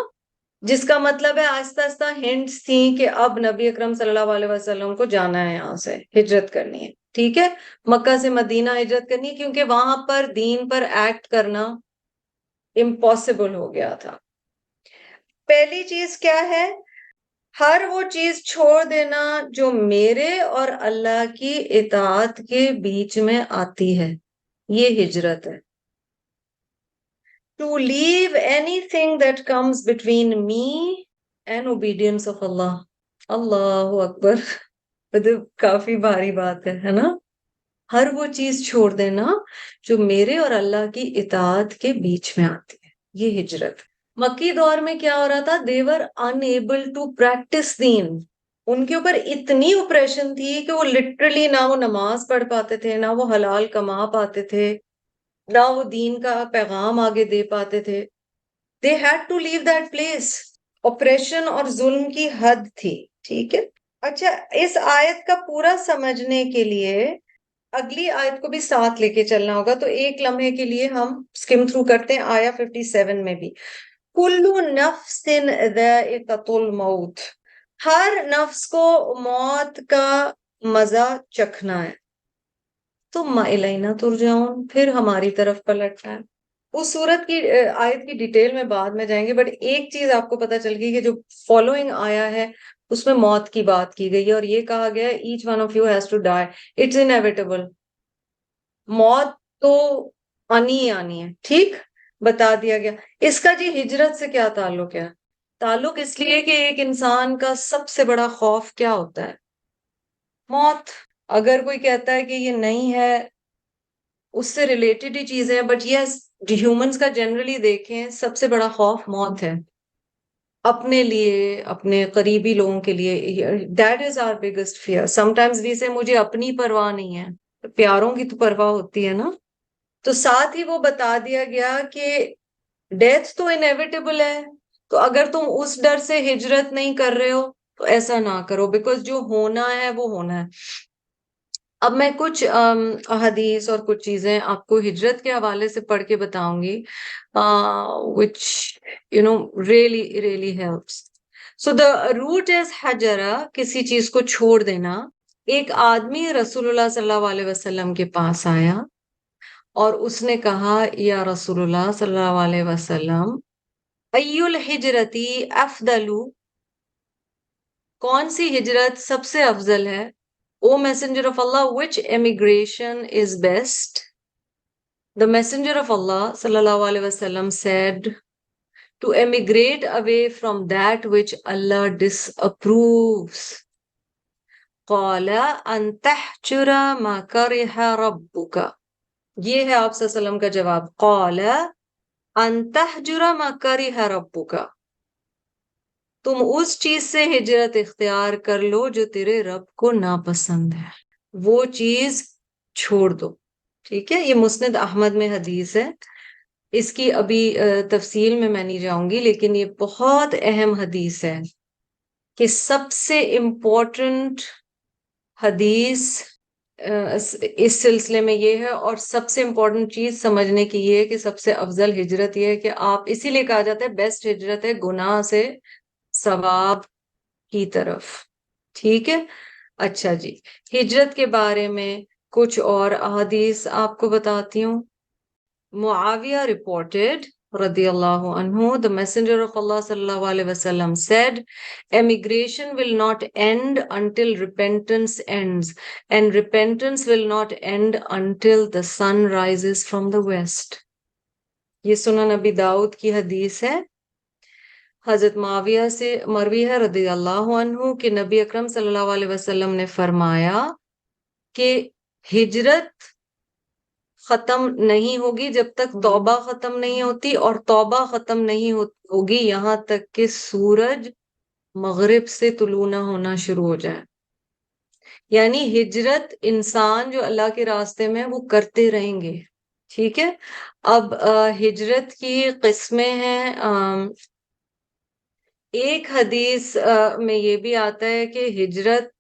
جس کا مطلب ہے آہستہ آہستہ ہنٹس تھیں کہ اب نبی اکرم صلی اللہ علیہ وسلم کو جانا ہے، یہاں سے ہجرت کرنی ہے. ٹھیک ہے، مکہ سے مدینہ ہجرت کرنی ہے کیونکہ وہاں پر دین پر ایکٹ کرنا امپاسبل ہو گیا تھا. پہلی چیز کیا ہے؟ ہر وہ چیز چھوڑ دینا جو میرے اور اللہ کی اطاعت کے بیچ میں آتی ہے، یہ ہجرت ہے. To leave anything that comes between me and obedience of Allah. اللہ اکبر. کافی بھاری بات ہے نا. ہر وہ چیز چھوڑ دینا جو میرے اور اللہ کی اطاعت کے بیچ میں آتی ہے، یہ ہجرت. مکی دور میں کیا ہو رہا تھا؟ they were unable to practice دین. ان کے اوپر اتنی اپریشن تھی کہ وہ لٹرلی نہ وہ نماز پڑھ پاتے تھے، نہ وہ حلال کما پاتے تھے، نہ وہ دین کا پیغام آگے دے پاتے تھے. they had to leave that place. Oppression اور ظلم کی حد تھی. ٹھیک ہے. اچھا، اس آیت کا پورا سمجھنے کے لیے اگلی آیت کو بھی ساتھ لے کے چلنا ہوگا. تو ایک لمحے کے لیے ہم سکم تھرو کرتے ہیں آیا 57 میں بھی. کل نفس ذائقۃ الموت، ہر نفس کو موت کا مزہ چکھنا ہے. ثم الینا ترجعون، پھر ہماری طرف پلٹنا ہے. اس صورت کی آیت کی ڈیٹیل میں بعد میں جائیں گے، بٹ ایک چیز آپ کو پتہ چل گئی کہ جو فالوئنگ آیا ہے اس میں موت کی بات کی گئی ہے، اور یہ کہا گیا ہے each one of you has to die, it's inevitable. موت تو آنی ہی آنی ہے. ٹھیک، بتا دیا گیا. اس کا جی ہجرت سے کیا تعلق ہے؟ تعلق اس لیے کہ ایک انسان کا سب سے بڑا خوف کیا ہوتا ہے؟ موت. اگر کوئی کہتا ہے کہ یہ نہیں ہے، اس سے ریلیٹڈ ہی چیزیں ہیں، بٹ یس ہیومنس کا جنرلی دیکھیں سب سے بڑا خوف موت ہے. اپنے لیے، اپنے قریبی لوگوں کے لیے. That is our biggest fear. Sometimes we سے مجھے اپنی پرواہ نہیں ہے، پیاروں کی تو پرواہ ہوتی ہے نا. تو ساتھ ہی وہ بتا دیا گیا کہ ڈیتھ تو انیویٹیبل ہے، تو اگر تم اس ڈر سے ہجرت نہیں کر رہے ہو تو ایسا نہ کرو، بیکاز جو ہونا ہے وہ ہونا ہے. اب میں کچھ احادیث اور کچھ چیزیں آپ کو ہجرت کے حوالے سے پڑھ کے بتاؤں گی which really really helps. So the root is hajara, کسی چیز کو چھوڑ دینا. ایک آدمی رسول اللہ صلی اللہ علیہ وسلم کے پاس آیا اور اس نے کہا یا رسول اللہ صلی اللہ علیہ وسلم ای الحجرتی افضل، کون سی ہجرت سب سے افضل ہے؟ O Messenger of Allah, which emigration is best? The Messenger of Allah sallallahu alaihi wasallam said, to emigrate away from that which Allah disapproves. قال أن تحجر ما كره ربك. یہ ہے آپ صلی اللہ علیہ وسلم کا جواب. قال أن تحجر ما كره ربك. تم اس چیز سے ہجرت اختیار کر لو جو تیرے رب کو ناپسند ہے، وہ چیز چھوڑ دو. ٹھیک ہے، یہ مسند احمد میں حدیث ہے. اس کی ابھی تفصیل میں نہیں جاؤں گی، لیکن یہ بہت اہم حدیث ہے کہ سب سے امپورٹنٹ حدیث اس سلسلے میں یہ ہے، اور سب سے امپورٹنٹ چیز سمجھنے کی یہ ہے کہ سب سے افضل ہجرت یہ ہے کہ آپ، اسی لیے کہا جاتا ہے بیسٹ ہجرت ہے گناہ سے ثواب کی طرف. ٹھیک ہے. اچھا جی، ہجرت کے بارے میں کچھ اور احادیث آپ کو بتاتی ہوں. معاویہ reported رضی اللہ عنہ, the messenger of Allah sallallahu alaihi wasallam said, emigration will not end until repentance ends, and repentance will not end until the sun rises from the west. یہ سنن نبی داؤد کی حدیث ہے. حضرت معاویہ سے مروی ہے رضی اللہ عنہ کہ نبی اکرم صلی اللہ علیہ وسلم نے فرمایا کہ ہجرت ختم نہیں ہوگی جب تک توبہ ختم نہیں ہوتی، اور توبہ ختم نہیں ہوگی یہاں تک کہ سورج مغرب سے طلوع نہ ہونا شروع ہو جائے. یعنی ہجرت انسان جو اللہ کے راستے میں وہ کرتے رہیں گے. ٹھیک ہے. اب ہجرت کی قسمیں ہیں. ایک حدیث میں یہ بھی آتا ہے کہ ہجرت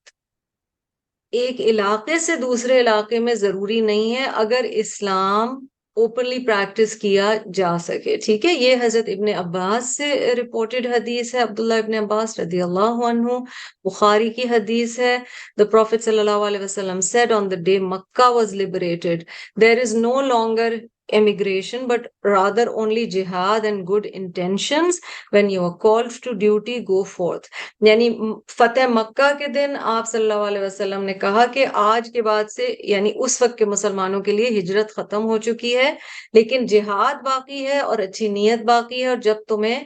ایک علاقے سے دوسرے علاقے میں ضروری نہیں ہے اگر اسلام اوپنلی پریکٹس کیا جا سکے. ٹھیک ہے. یہ حضرت ابن عباس سے رپورٹڈ حدیث ہے. عبداللہ ابن عباس رضی اللہ عنہ. بخاری کی حدیث ہے. The Prophet صلی اللہ علیہ وسلم said on the day Makkah was liberated, there is no longer emigration but rather only jihad and good intentions. When you are called to duty, go forth. یعنی فتح مکہ کے دن آپ صلی اللہ علیہ وسلم نے کہا کہ آج کے بعد سے، یعنی اس وقت کے مسلمانوں کے لیے ہجرت ختم ہو چکی ہے، لیکن جہاد باقی ہے اور اچھی نیت باقی ہے، اور جب تمہیں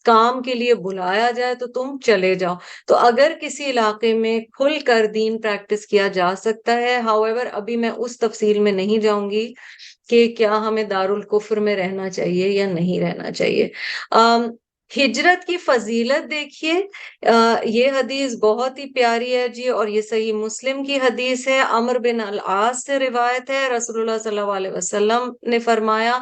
کام کے لیے بلایا جائے تو تم چلے جاؤ. تو اگر کسی علاقے میں کھل کر دین پریکٹس کیا جا سکتا ہے. however ابھی میں اس تفصیل میں نہیں جاؤں گی کہ کیا ہمیں دارالکفر میں رہنا چاہیے یا نہیں رہنا چاہیے. ہجرت کی فضیلت دیکھیے. یہ حدیث بہت ہی پیاری ہے جی، اور یہ صحیح مسلم کی حدیث ہے. عمر بن العاص سے روایت ہے. رسول اللہ صلی اللہ علیہ وسلم نے فرمایا،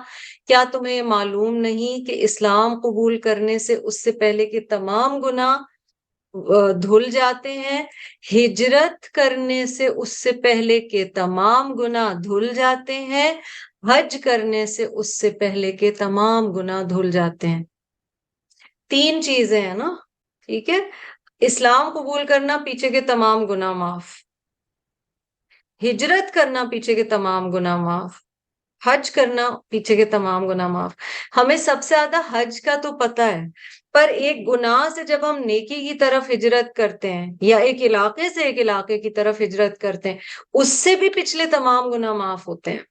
کیا تمہیں یہ معلوم نہیں کہ اسلام قبول کرنے سے اس سے پہلے کے تمام گناہ دھل جاتے ہیں؟ ہجرت کرنے سے اس سے پہلے کے تمام گناہ دھل جاتے ہیں. حج کرنے سے اس سے پہلے کے تمام گناہ دھل جاتے ہیں. 3 چیزیں ہیں نا. ٹھیک ہے. اسلام قبول کرنا، پیچھے کے تمام گناہ معاف. ہجرت کرنا، پیچھے کے تمام گناہ معاف. حج کرنا، پیچھے کے تمام گناہ معاف. ہمیں سب سے زیادہ حج کا تو پتہ ہے، پر ایک گناہ سے جب ہم نیکی کی طرف ہجرت کرتے ہیں یا ایک علاقے سے ایک علاقے کی طرف ہجرت کرتے ہیں، اس سے بھی پچھلے تمام گناہ معاف ہوتے ہیں.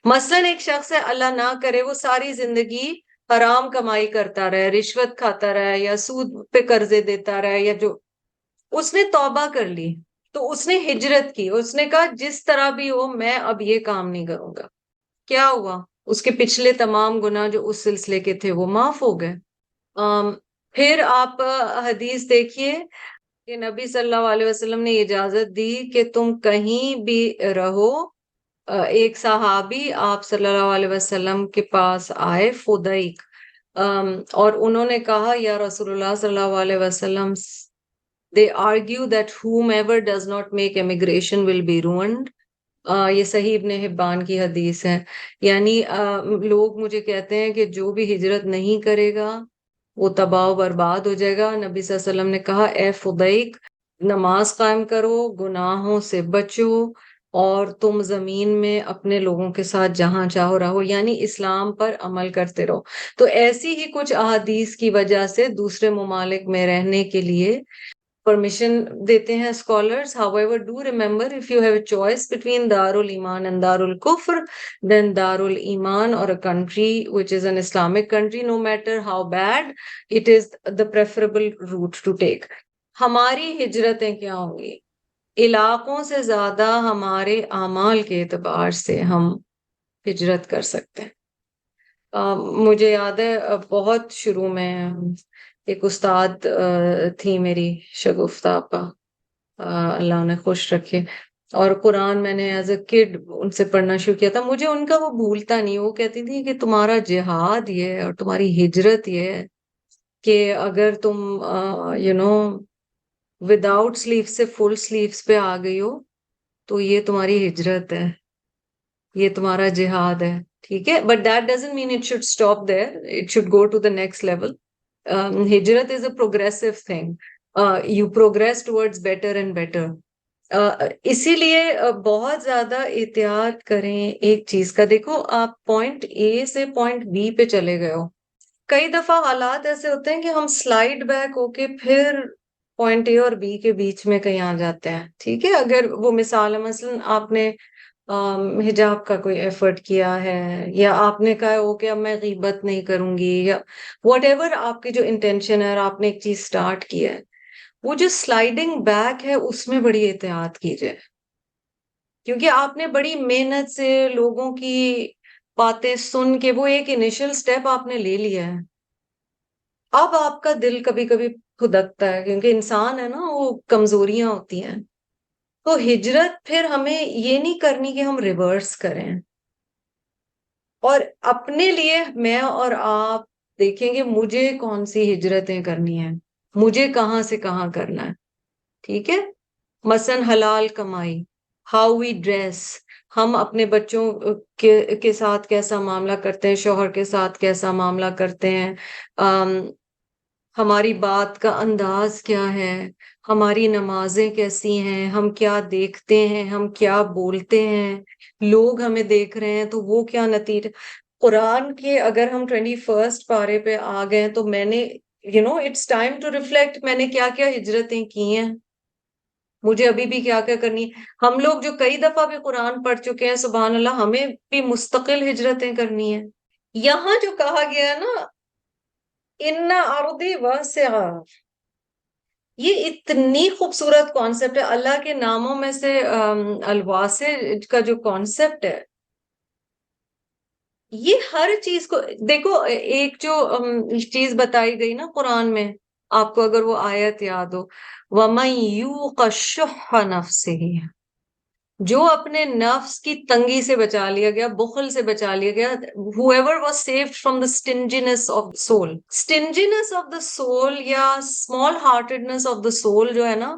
مثلاً ایک شخص ہے، اللہ نہ کرے وہ ساری زندگی حرام کمائی کرتا رہے، رشوت کھاتا رہا یا سود پہ قرضے دیتا رہا، یا جو اس نے توبہ کر لی تو اس نے ہجرت کی، اس نے کہا جس طرح بھی ہو میں اب یہ کام نہیں کروں گا. کیا ہوا؟ اس کے پچھلے تمام گناہ جو اس سلسلے کے تھے وہ معاف ہو گئے. پھر آپ حدیث دیکھیے کہ نبی صلی اللہ علیہ وسلم نے اجازت دی کہ تم کہیں بھی رہو. ایک صحابی آپ صلی اللہ علیہ وسلم کے پاس آئے، فدیق، اور انہوں نے کہا یا رسول اللہ صلی اللہ علیہ وسلم they argue that whomever does not make emigration will be ruined. یہ صحیح ابن حبان کی حدیث ہے. یعنی لوگ مجھے کہتے ہیں کہ جو بھی ہجرت نہیں کرے گا وہ تباہ و برباد ہو جائے گا. نبی صلی اللہ علیہ وسلم نے کہا اے فدیق نماز قائم کرو, گناہوں سے بچو, اور تم زمین میں اپنے لوگوں کے ساتھ جہاں چاہو رہو, یعنی اسلام پر عمل کرتے رہو. تو ایسی ہی کچھ احادیث کی وجہ سے دوسرے ممالک میں رہنے کے لیے پرمیشن دیتے ہیں scholars. However, do remember if you have a choice between Darul Iman and Darul Kufr, then Darul Iman, or a country which is an Islamic country, no matter how bad, it is the preferable route to take. ہماری ہجرتیں کیا ہوں گی؟ علاقوں سے زیادہ ہمارے اعمال کے اعتبار سے ہم ہجرت کر سکتے ہیں. مجھے یاد ہے بہت شروع میں ایک استاد تھی میری شگفتہ آپا, اللہ انہیں خوش رکھے, اور قرآن میں نے ایز اے کڈ ان سے پڑھنا شروع کیا تھا. مجھے ان کا وہ بھولتا نہیں. وہ کہتی تھی کہ تمہارا جہاد یہ ہے اور تمہاری ہجرت یہ ہے کہ اگر تم وداؤٹ سلیو سے فل سلیوز پہ آ گئی ہو تو یہ تمہاری ہجرت ہے, یہ تمہارا جہاد ہے. ٹھیک ہے, but that doesn't mean it should stop there, it should go to the next level. ہجرت is a progressive thing, you progress towards better and better. اسی لیے بہت زیادہ احتیاط کریں ایک چیز کا. دیکھو آپ پوائنٹ اے سے پوائنٹ بی پہ چلے گئے ہو, کئی دفعہ حالات ایسے ہوتے ہیں کہ ہم سلائڈ بیک ہو کے پھر پوائنٹ اے اور بی کے بیچ میں کہیں آ جاتے ہیں. ٹھیک ہے, اگر وہ مثال ہے, مثلا آپ نے حجاب کا کوئی ایفرٹ کیا ہے, یا آپ نے کہا ہو کہ اب میں غیبت نہیں کروں گی, یا واٹ ایور آپ کی جو انٹینشن ہے, اور آپ نے ایک چیز سٹارٹ کی ہے, وہ جو سلائڈنگ بیک ہے اس میں بڑی احتیاط کیجئے, کیونکہ آپ نے بڑی محنت سے لوگوں کی باتیں سن کے وہ ایک انیشل سٹیپ آپ نے لے لیا ہے. اب آپ کا دل کبھی کبھی کھدکتا ہے, کیونکہ انسان ہے نا, وہ کمزوریاں ہوتی ہیں. تو ہجرت پھر ہمیں یہ نہیں کرنی کہ ہم ریورس کریں, اور اپنے لیے میں اور آپ دیکھیں گے مجھے کون سی ہجرتیں کرنی ہیں, مجھے کہاں سے کہاں کرنا ہے. ٹھیک ہے, مثلاً حلال کمائی, ہاؤ وی ڈریس, ہم اپنے بچوں کے ساتھ کیسا معاملہ کرتے ہیں, شوہر کے ساتھ کیسا معاملہ کرتے ہیں, ہماری بات کا انداز کیا ہے, ہماری نمازیں کیسی ہیں, ہم کیا دیکھتے ہیں, ہم کیا بولتے ہیں, لوگ ہمیں دیکھ رہے ہیں تو وہ کیا نتیجہ. قرآن کے اگر ہم 21 پارے پہ آ گئے تو میں نے اٹس ٹائم ٹو ریفلیکٹ, میں نے کیا کیا ہجرتیں کی ہیں, مجھے ابھی بھی کیا کیا کرنی ہے. ہم لوگ جو کئی دفعہ بھی قرآن پڑھ چکے ہیں, سبحان اللہ, ہمیں بھی مستقل ہجرتیں کرنی ہیں. یہاں جو کہا گیا ہے نا ان ارضی واسعہ, یہ اتنی خوبصورت کانسیپٹ ہے. اللہ کے ناموں میں سے الواسع کا جو کانسیپٹ ہے, یہ ہر چیز کو دیکھو. ایک جو چیز بتائی گئی نا قرآن میں, آپ کو اگر وہ آیت یاد ہو, وَمَن یُوقَ شُحَّ نَفْسِهِ, جو اپنے نفس کی تنگی سے بچا لیا گیا, بخل سے بچا لیا گیا, whoever was saved from the stinginess of the soul. stinginess of the soul یا small heartedness of the soul جو ہے نا,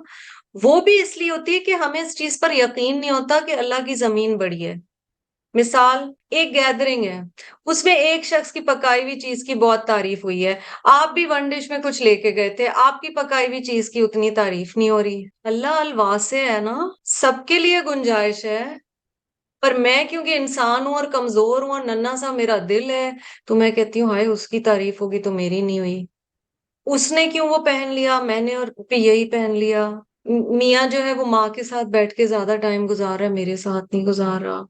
وہ بھی اس لیے ہوتی ہے کہ ہمیں اس چیز پر یقین نہیں ہوتا کہ اللہ کی زمین بڑی ہے. مثال, ایک گیدرنگ ہے, اس میں ایک شخص کی پکائی ہوئی چیز کی بہت تعریف ہوئی ہے, آپ بھی ون ڈش میں کچھ لے کے گئے تھے, آپ کی پکائی ہوئی چیز کی اتنی تعریف نہیں ہو رہی. اللہ الواسع ہے نا, سب کے لیے گنجائش ہے, پر میں کیونکہ انسان ہوں اور کمزور ہوں اور ننھا سا میرا دل ہے, تو میں کہتی ہوں ہائے اس کی تعریف ہوگی تو میری نہیں ہوئی. اس نے کیوں وہ پہن لیا, میں نے اور پہ یہی پہن لیا. میاں جو ہے وہ ماں کے ساتھ بیٹھ کے زیادہ ٹائم گزار رہا ہے, میرے ساتھ نہیں گزار رہا.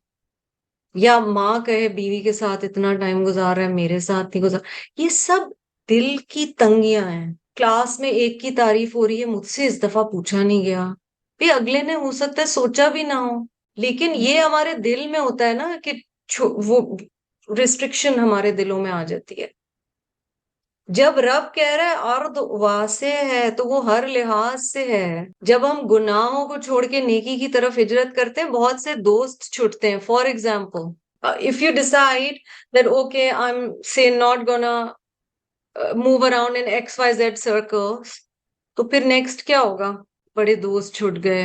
یا ماں کہے بیوی کے ساتھ اتنا ٹائم گزار رہا ہے, میرے ساتھ نہیں گزار. یہ سب دل کی تنگیاں ہیں. کلاس میں ایک کی تعریف ہو رہی ہے, مجھ سے اس دفعہ پوچھا نہیں گیا, بھی اگلے نے ہو سکتا ہے سوچا بھی نہ ہو, لیکن یہ ہمارے دل میں ہوتا ہے نا کہ وہ ریسٹرکشن ہمارے دلوں میں آ جاتی ہے. جب رب کہہ رہا ہے ارض واسع ہے تو وہ ہر لحاظ سے ہے. جب ہم گناہوں کو چھوڑ کے نیکی کی طرف ہجرت کرتے ہیں, بہت سے دوست چھوٹتے ہیں. For example, if you decide that okay I'm say not gonna move around in XYZ circles, تو پھر نیکسٹ کیا ہوگا, بڑے دوست چھوٹ گئے,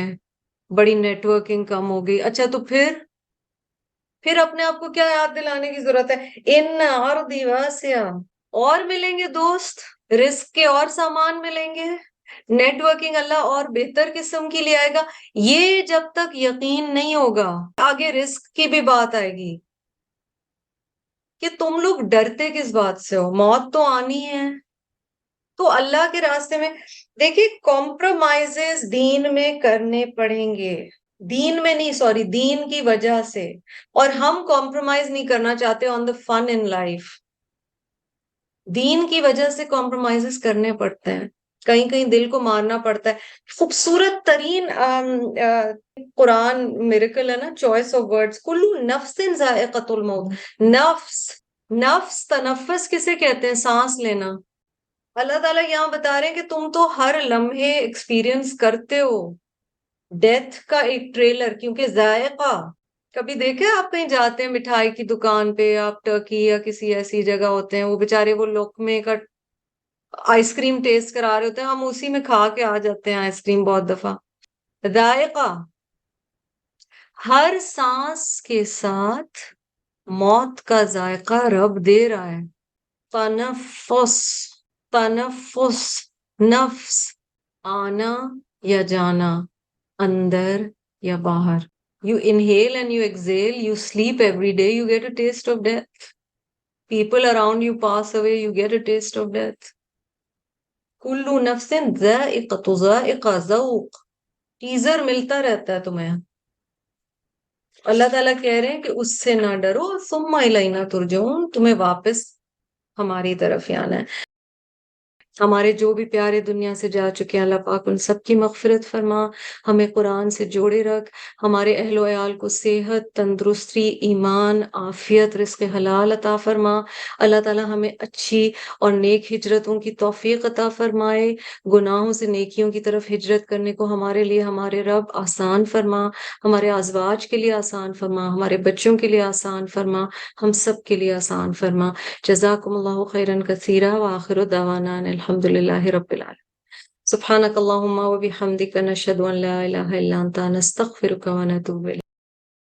بڑی نیٹ ورکنگ کم ہو گئی. اچھا تو پھر اپنے آپ کو کیا یاد دلانے کی ضرورت ہے, ان ارضی واسعہ, اور ملیں گے دوست, رزق کے اور سامان ملیں گے، نیٹ ورکنگ اللہ اور بہتر قسم کی لے آئے گا. یہ جب تک یقین نہیں ہوگا آگے رزق کی بھی بات آئے گی کہ تم لوگ ڈرتے کس بات سے ہو، موت تو آنی ہے. تو اللہ کے راستے میں دیکھیے کمپرومائزز دین میں کرنے پڑیں گے، دین میں نہیں، سوری، دین کی وجہ سے. اور ہم کمپرومائز نہیں کرنا چاہتے آن دا فن ان لائف. دین کی وجہ سے کمپرومائزز کرنے پڑتے ہیں، کہیں کہیں دل کو مارنا پڑتا ہے. خوبصورت ترین قرآن میریکل ہے نا، چوائس آف ورڈز، کلو نفس ذائقۃ الموت. نفس، نفس تنفس کسے کہتے ہیں؟ سانس لینا. اللہ تعالیٰ یہاں بتا رہے ہیں کہ تم تو ہر لمحے ایکسپیرینس کرتے ہو ڈیتھ کا ایک ٹریلر، کیونکہ ذائقہ. کبھی دیکھے آپ کہیں جاتے ہیں مٹھائی کی دکان پہ، آپ ٹرکی یا کسی ایسی جگہ ہوتے ہیں، وہ بےچارے وہ لقمے کا آئس کریم ٹیسٹ کرا رہے ہوتے ہیں، ہم اسی میں کھا کے آ جاتے ہیں آئس کریم بہت دفعہ. ذائقہ، ہر سانس کے ساتھ موت کا ذائقہ رب دے رہا ہے. تنفس، تنفس، نفس، آنا یا جانا، اندر یا باہر. You inhale and you exhale, you sleep every day, you get a taste of death. People around you pass away, you get a taste of death. کلو نفس ذائقۃ، ذائقہ، ذوق، ٹیزر ملتا رہتا ہے تمہیں. اللہ تعالیٰ کہہ رہے ہیں کہ اس سے نہ ڈرو، ثم الینا ترجعون، تمہیں واپس ہماری طرف ہی آنا ہے. ہمارے جو بھی پیارے دنیا سے جا چکے ہیں اللہ پاک ان سب کی مغفرت فرما، ہمیں قرآن سے جوڑے رکھ، ہمارے اہل و عیال کو صحت، تندرستی، ایمان، عافیت، رزق حلال عطا فرما. اللہ تعالی ہمیں اچھی اور نیک ہجرتوں کی توفیق عطا فرمائے. گناہوں سے نیکیوں کی طرف ہجرت کرنے کو ہمارے لیے ہمارے رب آسان فرما، ہمارے ازواج کے لیے آسان فرما، ہمارے بچوں کے لیے آسان فرما، ہم سب کے لیے آسان فرما. جزاکم اللہ خیرا کثیرا، وآخر دعوانا الحمد للہ رب العالمین. سبحانک اللہم و بحمدک، نشہد ان لا الہ الا انت، نستغفرک و نتوب الیک.